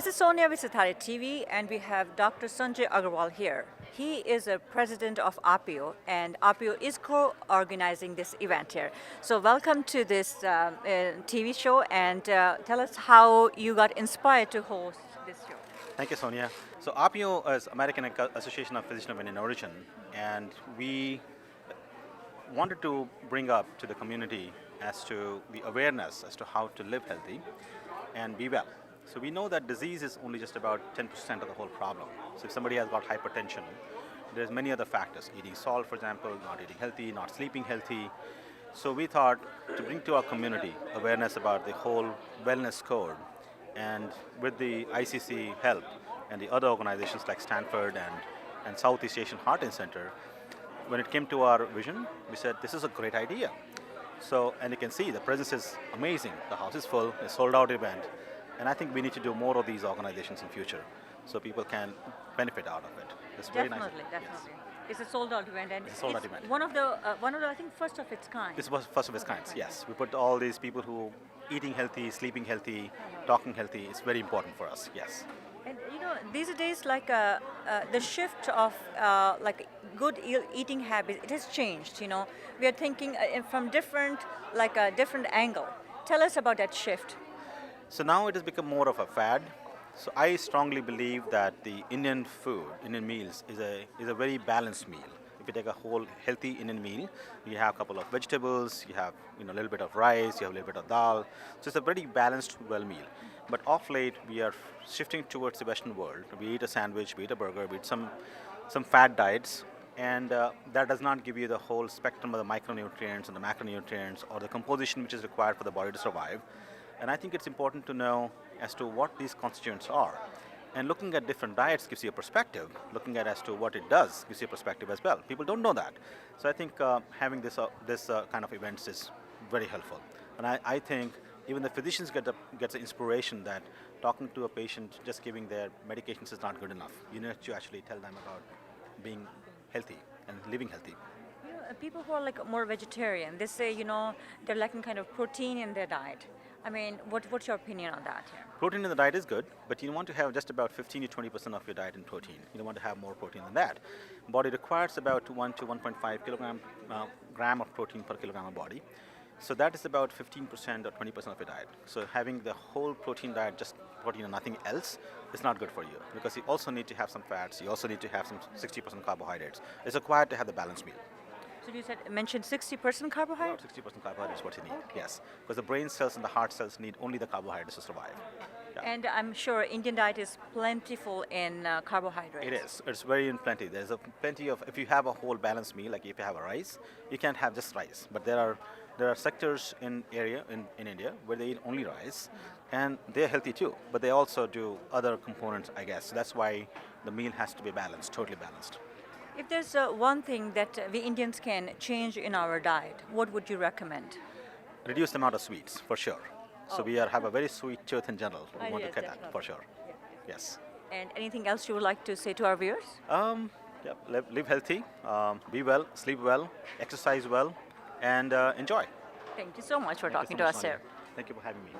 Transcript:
This is Sonia with SITAARRE TV, and we have Dr. Sanjay Agarwal here. He is a president of AAPIO, and AAPIO is co-organizing this event here. So welcome to this TV show, and tell us how you got inspired to host this show. Thank you, Sonia. So AAPIO is American Association of Physicians of Indian Origin, and we wanted to bring up to the community as to the awareness as to how to live healthy and be well. So we know that disease is only just about 10% of the whole problem. So if somebody has got hypertension, there's many other factors, eating salt, for example, not eating healthy, not sleeping healthy. So we thought to bring to our community awareness about the whole wellness code, and with the ICC help and the other organizations like Stanford and Southeast Asian Heart Center, when it came to our vision, we said, this is a great idea. So, and you can see the presence is amazing. The house is full, it's a sold out event. And I think we need to do more of these organizations in future so people can benefit out of it. It's very nice. Definitely. Yes. It's a sold out event, and It's a sold out event. one of the I think first of its kind. This was first of its kind, yes. We put all these people who eating healthy, sleeping healthy, talking healthy. It's very important for us, yes. And you know, these days, like the shift of like good eating habits, it has changed. You know, we are thinking from different angle. Tell us about that shift. So now it has become more of a fad. So I strongly believe that the Indian food, Indian meals, is a very balanced meal. If you take a whole healthy Indian meal, you have a couple of vegetables, you have a little bit of rice, you have a little bit of dal. So it's a very balanced, well meal. But off late, we are shifting towards the Western world. We eat a sandwich, we eat a burger, we eat some fat diets, and that does not give you the whole spectrum of the micronutrients and the macronutrients or the composition which is required for the body to survive. And I think it's important to know as to what these constituents are. And looking at different diets gives you a perspective. Looking at as to what it does gives you a perspective as well. People don't know that. So I think having this kind of events is very helpful. And I think even the physicians get the inspiration that talking to a patient, just giving their medications is not good enough. You need to actually tell them about being healthy and living healthy. You know, people who are like more vegetarian, they say, they're lacking kind of protein in their diet. I mean, what's your opinion on that here? Protein in the diet is good, but you want to have just about 15 to 20% of your diet in protein. You don't want to have more protein than that. Body requires about 1 to 1.5 gram of protein per kilogram of body. So that is about 15% or 20% of your diet. So having the whole protein diet, just protein and nothing else, is not good for you, because you also need to have some fats, you also need to have some 60% carbohydrates. It's required to have the balanced meal. So you mentioned 60% carbohydrates? About 60% carbohydrates is what you need, yes. Because the brain cells and the heart cells need only the carbohydrates to survive. Yeah. And I'm sure Indian diet is plentiful in carbohydrates. It is. It's very in plenty. There's plenty of, if you have a whole balanced meal, like if you have a rice, you can't have just rice. But there are sectors in India where they eat only rice, and they're healthy too. But they also do other components, I guess. So that's why the meal has to be balanced, totally balanced. If there's one thing that we Indians can change in our diet, what would you recommend? Reduce the amount of sweets, for sure. So we have a very sweet tooth in general. We want to cut that, for sure. Yeah. Yes. And anything else you would like to say to our viewers? Live healthy, be well, sleep well, exercise well, and enjoy. Thank you so much for Thank talking you so to much, us, sir. Sonia. Thank you for having me.